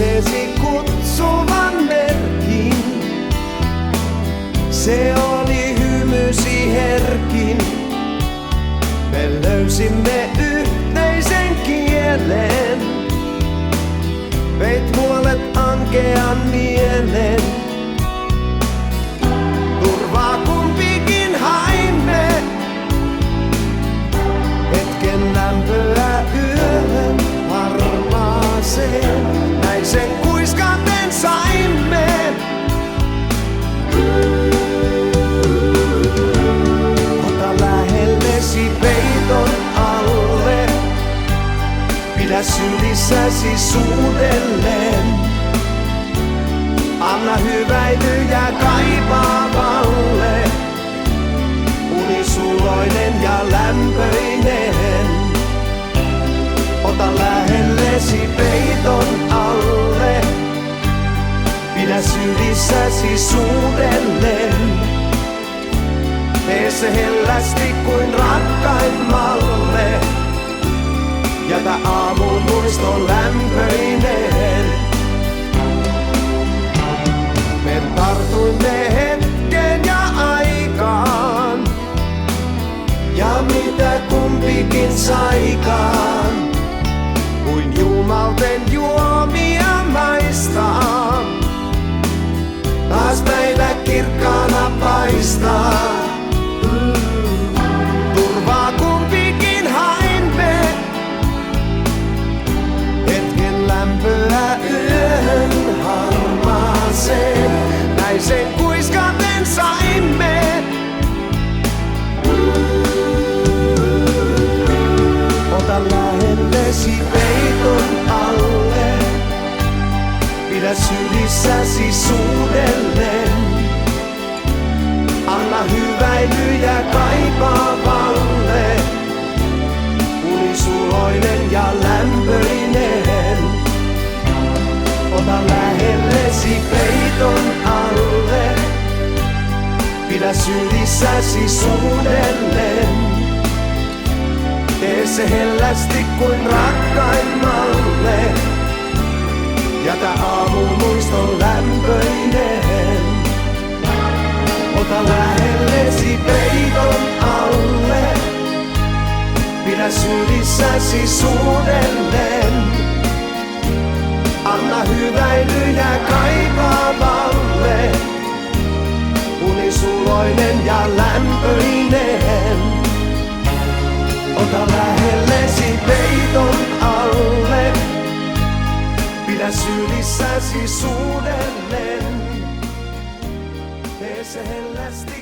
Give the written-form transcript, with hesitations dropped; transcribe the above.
katseesi kutsuvan merkin. Se oli hymysi herkin. Me löysimme yhteisen kielen. Veit huolet ankean mielen. Turvaa kumpikin haimme. Hetken lämpöä yöhön harmaaseen. Näin sen kuiskaten saimme. Ota lähellesi peiton alle. Pidä sylissäsi suudelleen. Anna hyväilyjä kaipaavalle. Unisuloinen ja lämpöinen. Ota lähellesi peiton alle. Pidä sylissäsi suudelleen. Tee se hellästi kuin rakkaimmalle. Jätä aamun muiston lämpöinen. Me tartuimme hetken ja aikaan. Ja mitä kumpikin saikaan. Kuin jumalten juomia maistaa. Taas päivä kirkkaana paistaa. Turvaa kumpikin haimme. Hetken lämpöä yöhön harmaaseen. Näin sen kuiskaten saimme. Ota lähellesi peiton alle. Pidä sylissäsi suudelleen. Anna hyväilyjä kaipaavalle. Unisuloinen ja lämpöinen. Ota lähellesi peiton alle. Pidä sylissäsi suudelleen. Tee se hellästi kuin rakkaimmalle. Jätä aamun muiston lämpöinen. Ota lähellesi peiton alle. Pidä sylissäsi suudelleen. Anna hyväilyjä kaipaavalle. Unisuloinen ja lämpöinen. Ota lähellesi peiton alle. Pidä sylissäsi suudelleen. Tee se hellästi